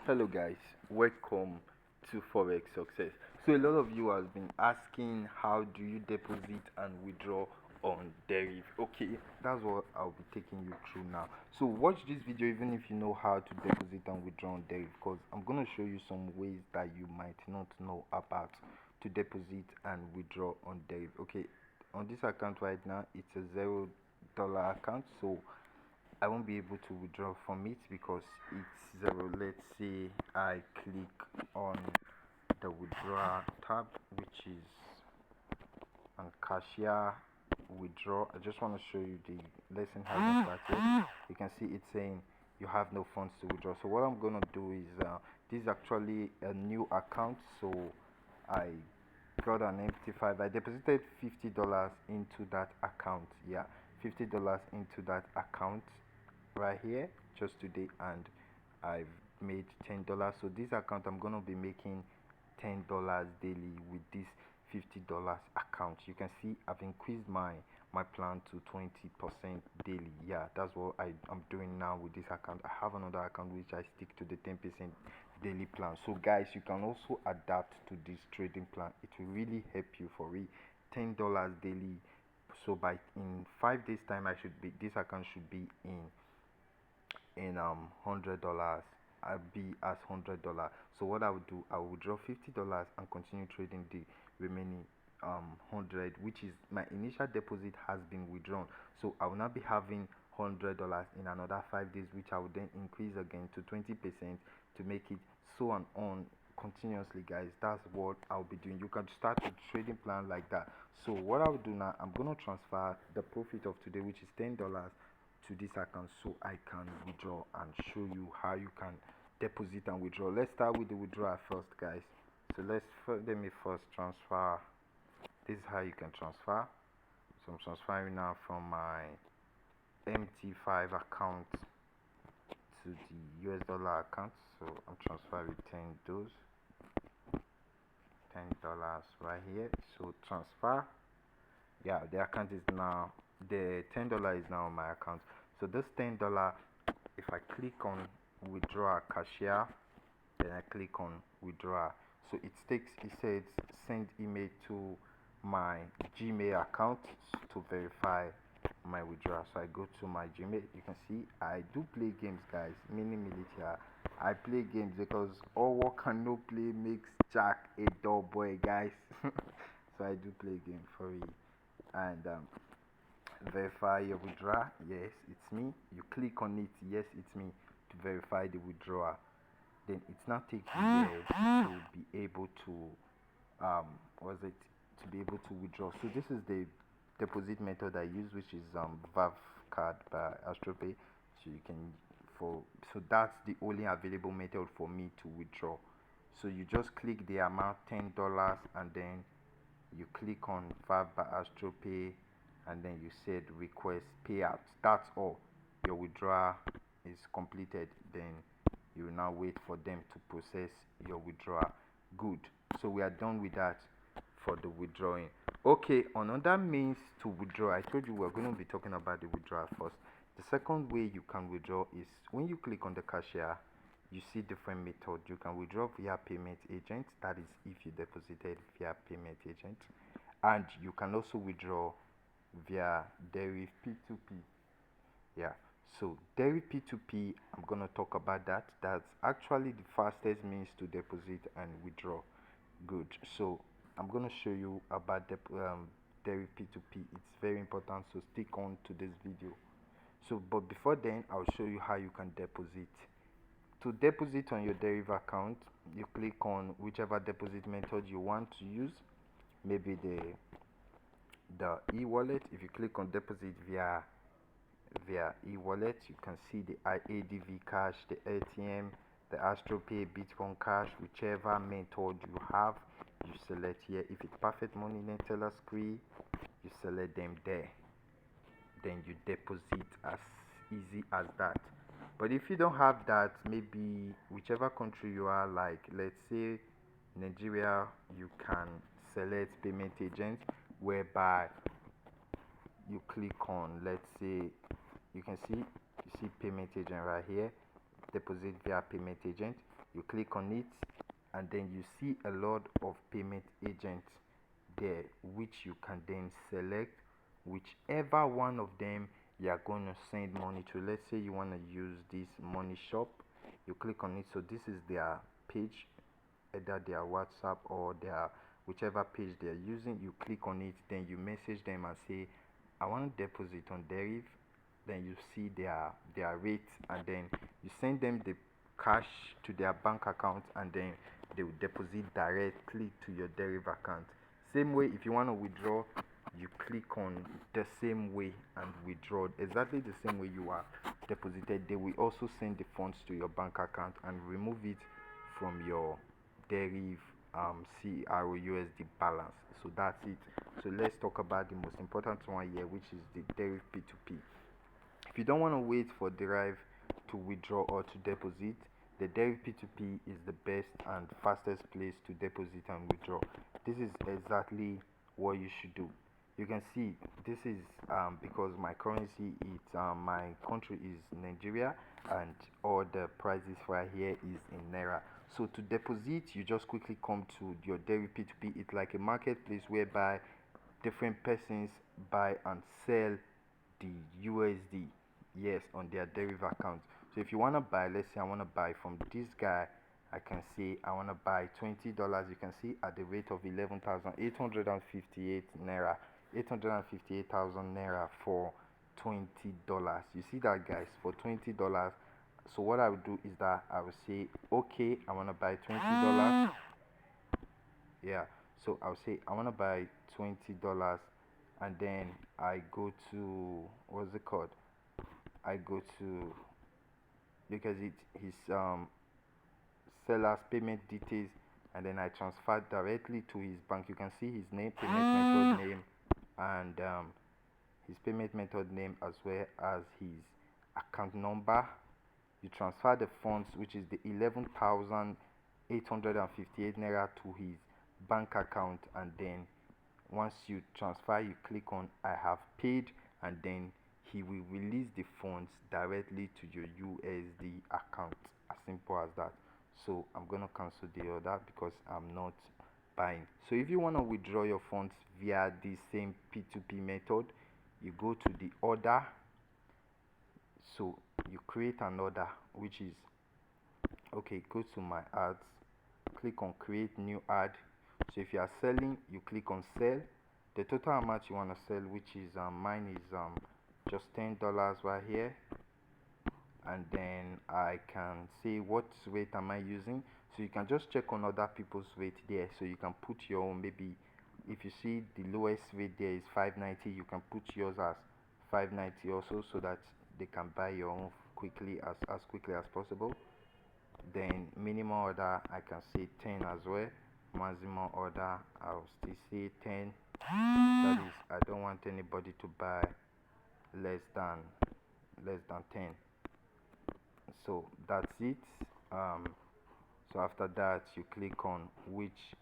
Hello guys, welcome to Forex Success. So a lot of you has been asking how do you deposit and withdraw on Deriv. Okay, that's what I'll be taking you through now. So watch this video even if you know how to deposit and withdraw on Deriv, because I'm gonna show you some ways that you might not know about to deposit and withdraw on Deriv. Okay, on this account right now it's a $0 account, so I won't be able to withdraw from it because it's zero. Let's say I click on the withdraw tab, which is on cashier withdraw. I just want to show you the lesson has not started. You can see it's saying you have no funds to withdraw. So what I'm gonna do is this is actually a new account, so I got an empty five. I deposited $50 into that account. Yeah, $50 into that account right here just today, and I've made $10. So this account I'm gonna be making $10 daily with this $50 account. You can see I've increased my plan to 20% daily. Yeah, that's what I'm doing now with this account. I have another account which I stick to the 10% daily plan. So guys, you can also adapt to this trading plan. It will really help you for real. $10 daily. So by in 5 days time, I should be this account should be in $100. I'll be as $100. So what I would do, I will withdraw $50 and continue trading the remaining 100, which is my initial deposit has been withdrawn. So I will not be having $100 in another 5 days, which I will then increase again to 20% to make it so and on continuously, guys. That's what I'll be doing. You can start a trading plan like that. So what I'll do now, I'm gonna transfer the profit of today, which is $10, to this account so I can withdraw and show you how you can deposit and withdraw. Let's start with the withdrawal first, guys. So let me first transfer. This is how you can transfer. So I'm transferring now from my MT5 account to the US dollar account. So I'm transferring 10 dollars right here. So transfer. Yeah, the account is now the $10 is now on my account. So this $10, if I click on withdraw cashier, then I click on withdraw, so it says send email to my Gmail account to verify my withdrawal. So I go to my Gmail. You can see I do play games, guys. Mini military, I play games because all work and no play makes Jack a dull boy, guys. So I do play games for real. And verify your withdrawal. Yes, it's me. You click on it. Yes, it's me, to verify the withdrawal. Then it's now taking you there to be able to was it to be able to withdraw. So this is the deposit method I use, which is VAV card by Astropay. So you can for so that's the only available method for me to withdraw. So you just click the amount $10, and then you click on VAV by Astropay, and then you said request payout. That's all. Your withdrawal is completed. Then you will now wait for them to process your withdrawal. Good. So we are done with that for the withdrawing. Okay, another means to withdraw. I told you we're going to be talking about the withdrawal first. The second way you can withdraw is when you click on the cashier, you see different methods. You can withdraw via payment agent, that is if you deposited via payment agent, and you can also withdraw via Deriv P2P. Yeah, so Deriv P2P, I'm gonna talk about that. That's actually the fastest means to deposit and withdraw. Good. So I'm gonna show you about the Deriv P2P. It's very important, so stick on to this video. So but before then, I'll show you how you can deposit. To deposit on your Deriv account, you click on whichever deposit method you want to use. Maybe the e-wallet. If you click on deposit via e-wallet, you can see the IADV cash, the ATM, the Astropay, Bitcoin Cash, whichever method you have, you select here. If it's Perfect Money, Neteller, Scree, you select them there. Then you deposit as easy as that. But if you don't have that, maybe whichever country you are, like let's say Nigeria, you can select payment agent, whereby you click on, let's say, you see payment agent right here, deposit via payment agent. You click on it, and then you see a lot of payment agents there, which you can then select whichever one of them you are going to send money to. Let's say you want to use this money shop. You click on it. So this is their page, either their WhatsApp or their whichever page they are using. You click on it, then you message them and say, I want to deposit on Deriv. Then you see their rates, and then you send them the cash to their bank account, and then they will deposit directly to your Deriv account. Same way, if you want to withdraw, you click on the same way and withdraw exactly the same way you are deposited. They will also send the funds to your bank account and remove it from your Deriv CRO USD balance. So that's it. So let's talk about the most important one here, which is the Deriv P2P. If you don't want to wait for Deriv to withdraw or to deposit, the Deriv P2P is the best and fastest place to deposit and withdraw. This is exactly what you should do. You can see this is because my currency my country is Nigeria, and all the prices right here is in Naira. So to deposit, you just quickly come to your Deriv P2P. It's like a marketplace whereby different persons buy and sell the USD, yes, on their Deriv account. So if you want to buy, let's say I want to buy from this guy, I can say I want to buy $20. You can see at the rate of 11,858 naira, 858,000 naira for $20. You see that, guys, for $20. So what I would do is that I will say, okay, I want to buy $20. Yeah, so I'll say I want to buy $20, and then I go to, what's it called, I go to, because it his seller's payment details, and then I transfer directly to his bank. You can see his name, payment method name, and his payment method name, as well as his account number. You transfer the funds, which is the 11,858 naira, to his bank account, and then once you transfer, you click on I have paid, and then he will release the funds directly to your USD account. As simple as that. So I'm gonna cancel the order because I'm not buying. So if you want to withdraw your funds via the same P2P method, you go to the order. So you create an order, which is, okay, go to my ads, click on create new ad. So if you are selling, you click on sell. The total amount you want to sell, which is mine is just $10 right here, and then I can say what rate am I using. So you can just check on other people's rate there, so you can put your own. Maybe if you see the lowest rate there is 590, you can put yours as 590 also, so that they can buy your own quickly, as quickly as possible. Then minimum order, I can say 10 as well. Maximum order, I'll still say 10. That is, I don't want anybody to buy less than 10. So that's it. So after that, you click on which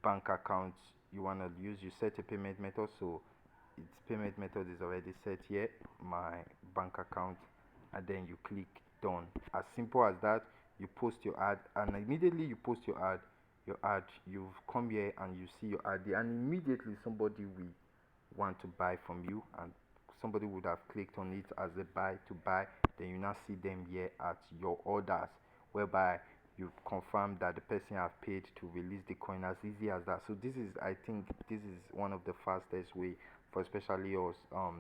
bank account you want to use. You set a payment method, so its payment method is already set here, my bank account, and then you click done. As simple as that. You post your ad, and immediately you post your ad, you come here and you see your ad, and immediately somebody will want to buy from you, and somebody would have clicked on it as a buy to buy. Then you now see them here at your orders, whereby you confirm that the person have paid to release the coin, as easy as that. So this is, I think this is one of the fastest way for especially us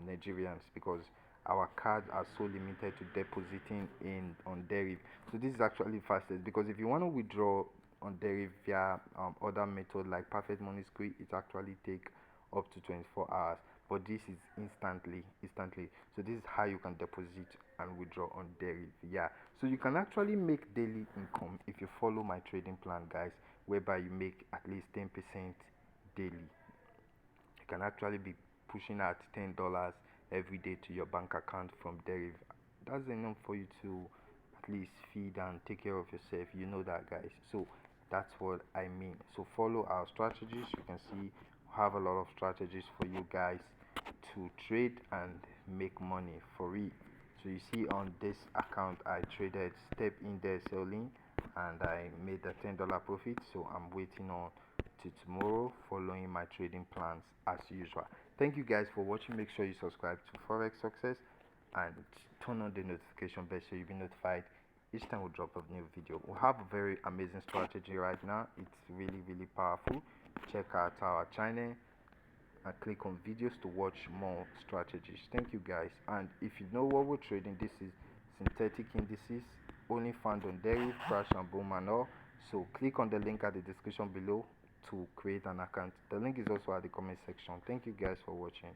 Nigerians, because our cards are so limited to depositing in on Deriv. So this is actually fastest, because if you want to withdraw on Deriv via other method like Perfect Money Square, it actually take up to 24 hours, but this is instantly. So this is how you can deposit and withdraw on Deriv. Yeah, so you can actually make daily income if you follow my trading plan, guys, whereby you make at least 10% daily. You can actually be pushing out $10 every day to your bank account from Deriv. That's enough for you to at least feed and take care of yourself. You know that, guys. So that's what I mean. So follow our strategies. You can see we have a lot of strategies for you guys to trade and make money for it. So you see on this account, I traded step index selling, and I made a $10 profit. So I'm waiting on to tomorrow, following my trading plans as usual. Thank you guys for watching. Make sure you subscribe to Forex Success and turn on the notification bell so you'll be notified each time we drop a new video. We have a very amazing strategy right now. It's really powerful. Check out our channel and click on videos to watch more strategies. Thank you guys. And if you know what we're trading, this is synthetic indices, only found on Deriv, Crash and Boom and all. So click on the link at the description below to create an account. The link is also at the comment section. Thank you guys for watching.